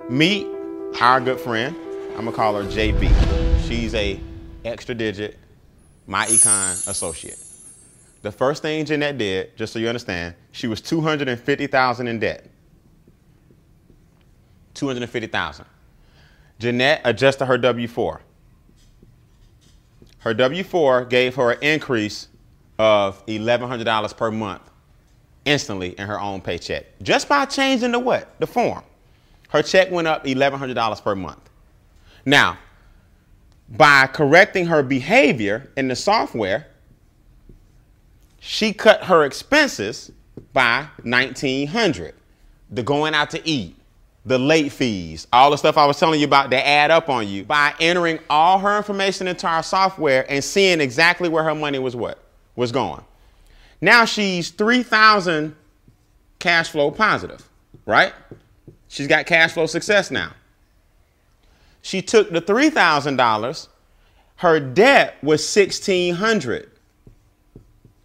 Meet our good friend. I'm gonna call her JB. She's a extra digit myEcon associate. The first thing Jeanette did, just so you understand, she was $250,000 in debt. $250,000. Jeanette adjusted her W-4. Her W-4 gave her an increase of $1,100 per month instantly in her own paycheck. Just by changing the what? The form. Her check went up $1,100 per month. Now, by correcting her behavior in the software, she cut her expenses by $1,900. The going out to eat, the late fees, all the stuff I was telling you about that add up on you. By entering all her information into our software and seeing exactly where her money was going. Now she's $3,000 cash flow positive, right? She's got cash flow success now. She took the $3,000. Her debt was $1,600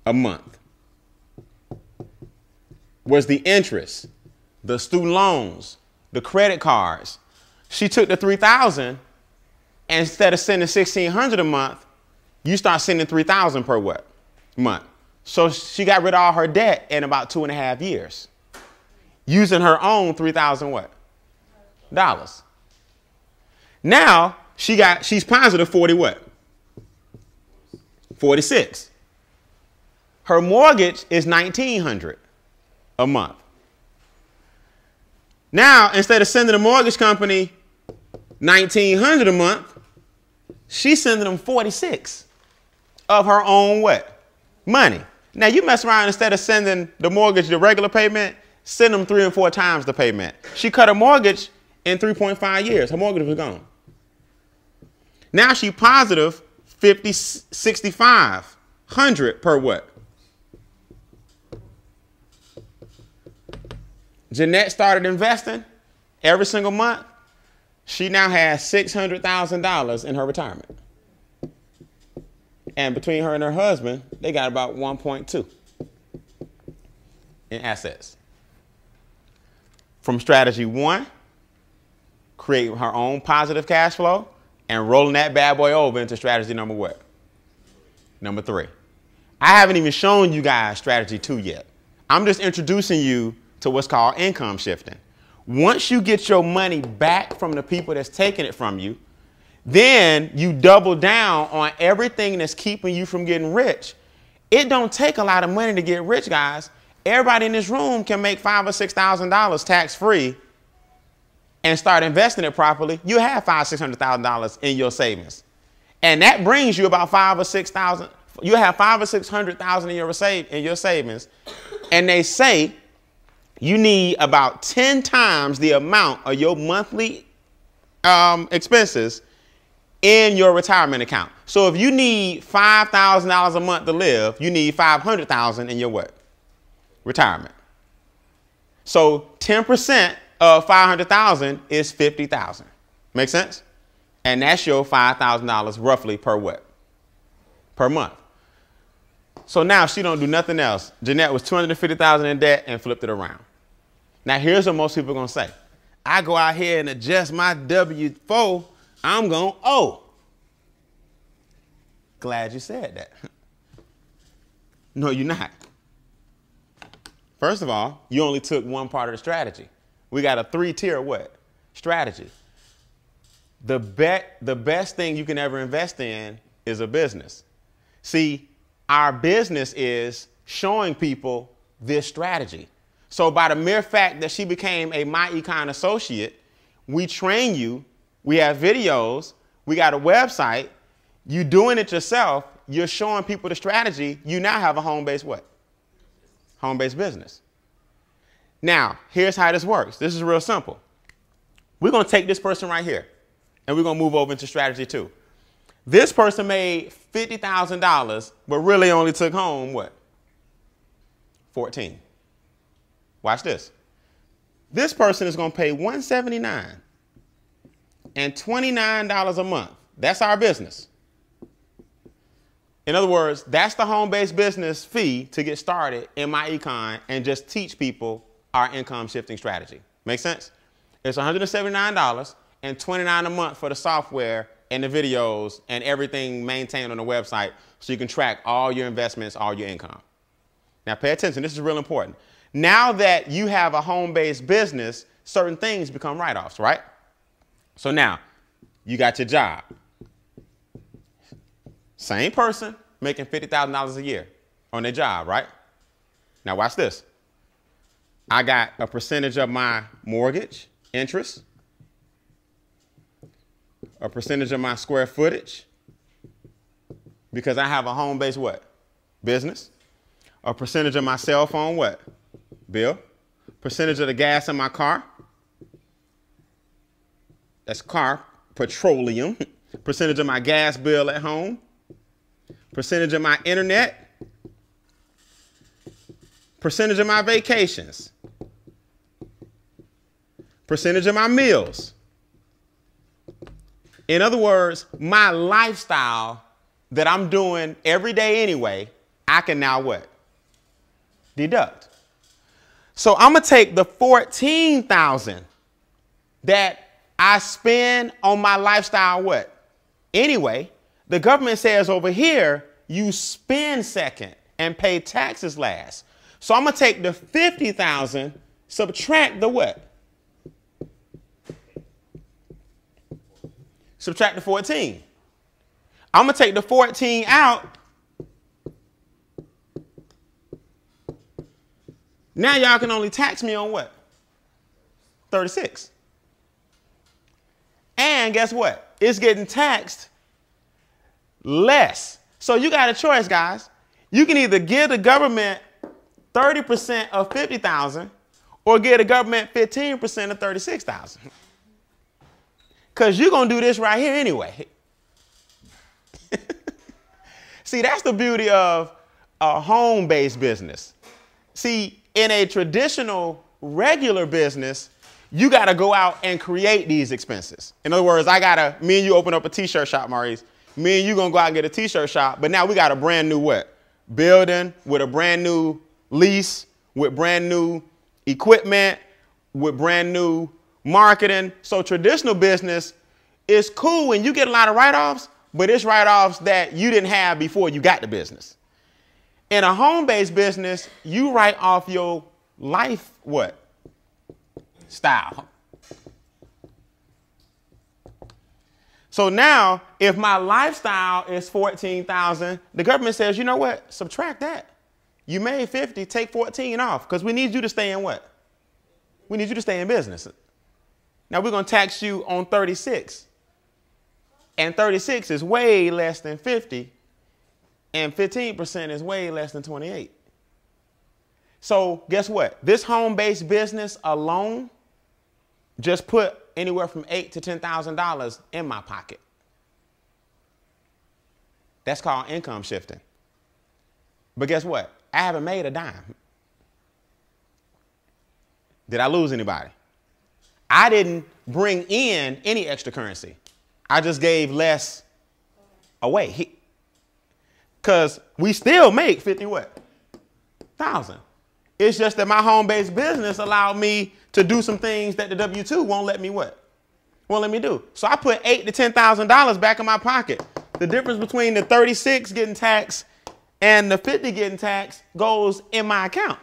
a month. Was the interest, the student loans, the credit cards. She took the $3,000, and instead of sending $1,600 a month, you start sending $3,000 per what? Month. So she got rid of all her debt in about 2.5 years, using her own $3,000 what? Dollars. Now she's positive 40 what? 46. Her mortgage is $1,900 a month. Now, instead of sending the mortgage company $1,900 a month, she's sending them 46 of her own what? Money. Now, you mess around, instead of sending the mortgage the regular payment, send them 3 and 4 times the payment. She cut her mortgage in 3.5 years. Her mortgage was gone. Now she positive 6,500 per what? Jeanette started investing every single month. She now has $600,000 in her retirement. And between her and her husband, they got about 1.2 in assets. From strategy 1, create her own positive cash flow and rolling that bad boy over into strategy number what? Number 3. I haven't even shown you guys strategy 2 yet. I'm just introducing you to what's called income shifting. Once you get your money back from the people that's taking it from you, then you double down on everything that's keeping you from getting rich. It don't take a lot of money to get rich, guys. Everybody in this room can make $5,000 or $6,000 tax-free and start investing it properly. You have $500,000 or $600,000 in your savings. And that brings you about $5,000 or $6,000. You have $500,000 or $600,000 in your savings. And they say you need about 10 times the amount of your monthly expenses in your retirement account. So if you need $5,000 a month to live, you need $500,000 in your what? Retirement. So 10% of $500,000 is $50,000. Make sense? And that's your $5,000 roughly per what? Per month. So now she don't do nothing else. Jeanette was $250,000 in debt and flipped it around. Now here's what most people are gonna say. I go out here and adjust my W-4, I'm gonna owe. Glad you said that. No, you're not. First of all, you only took one part of the strategy. We got a 3-tier what? Strategy. The best thing you can ever invest in is a business. See, our business is showing people this strategy. So by the mere fact that she became a myEcon associate, we train you, we have videos, we got a website, you doing it yourself, you're showing people the strategy, you now have a home-based what? Home-based business. Now, here's how this works. This is real simple. We're going to take this person right here, and we're going to move over into strategy 2. This person made $50,000, but really only took home what? 14. Watch this. This person is going to pay $179 and $29 a month. That's our business. In other words, that's the home-based business fee to get started in myEcon and just teach people our income shifting strategy. Make sense? It's $179 and $29 a month for the software and the videos and everything maintained on the website so you can track all your investments, all your income. Now pay attention, this is real important. Now that you have a home-based business, certain things become write-offs, right? So now, you got your job. Same person making $50,000 a year on their job, right? Now watch this. I got a percentage of my mortgage interest, a percentage of my square footage, because I have a home-based what? Business. A percentage of my cell phone what? Bill. Percentage of the gas in my car. That's car, petroleum. Percentage of my gas bill at home. Percentage of my internet. Percentage of my vacations. Percentage of my meals. In other words, my lifestyle that I'm doing every day anyway, I can now what? Deduct. So I'm going to take the $14,000 that I spend on my lifestyle what? Anyway, the government says over here, you spend second and pay taxes last. So I'm going to take the $50,000, subtract the what? Subtract the 14. I'm going to take the 14 out. Now y'all can only tax me on what? 36. And guess what? It's getting taxed less. So you got a choice, guys. You can either give the government 30% of 50,000 or give the government 15% of 36,000. Because you're going to do this right here anyway. See, that's the beauty of a home-based business. See, in a traditional, regular business, you got to go out and create these expenses. In other words, me and you open up a t-shirt shop, Maurice. Me and you going to go out and get a t-shirt shop, but now we got a brand new what? Building with a brand new lease, with brand new equipment, with brand new marketing. So traditional business is cool when you get a lot of write-offs, but it's write-offs that you didn't have before you got the business. In a home-based business, you write off your life what? Style. So now, if my lifestyle is 14,000, the government says, you know what? Subtract that. You made 50, take 14 off, because we need you to stay in what? We need you to stay in business. Now we're going to tax you on 36. And 36 is way less than 50. And 15% is way less than 28. So guess what? This home-based business alone just put anywhere from $8,000 to $10,000 in my pocket. That's called income shifting. But guess what? I haven't made a dime. Did I lose anybody? I didn't bring in any extra currency. I just gave less away. Because we still make 50 what? Thousand. It's just that my home-based business allowed me to do some things that the W-2 won't let me what? Won't let me do. So I put $8,000 to $10,000 back in my pocket. The difference between the 36 getting taxed and the 50 getting taxed goes in my account.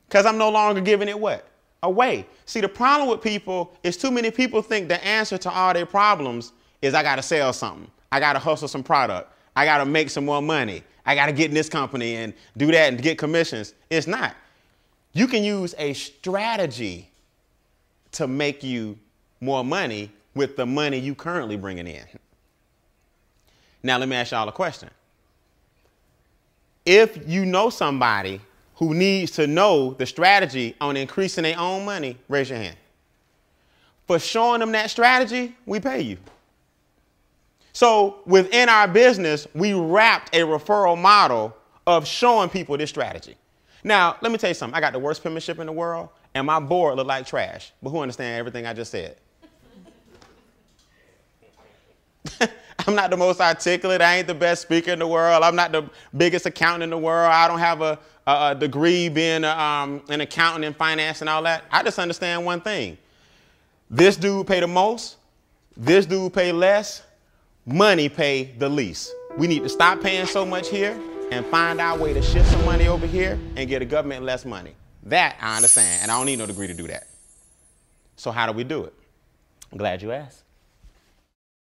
Because I'm no longer giving it what? Away. See, the problem with people is too many people think the answer to all their problems is I got to sell something. I got to hustle some product. I got to make some more money. I got to get in this company and do that and get commissions. It's not. You can use a strategy to make you more money with the money you currently bringing in. Now, let me ask y'all a question. If you know somebody who needs to know the strategy on increasing their own money, raise your hand. For showing them that strategy, we pay you. So within our business, we wrapped a referral model of showing people this strategy. Now, let me tell you something. I got the worst penmanship in the world, and my board look like trash. But who understands everything I just said? I'm not the most articulate. I ain't the best speaker in the world. I'm not the biggest accountant in the world. I don't have a degree being an accountant in finance and all that. I just understand one thing. This dude pay the most. This dude pay less. Money pay the least. We need to stop paying so much here and find our way to shift some money over here and get the government less money. That I understand, and I don't need no degree to do that. So how do we do it? I'm glad you asked.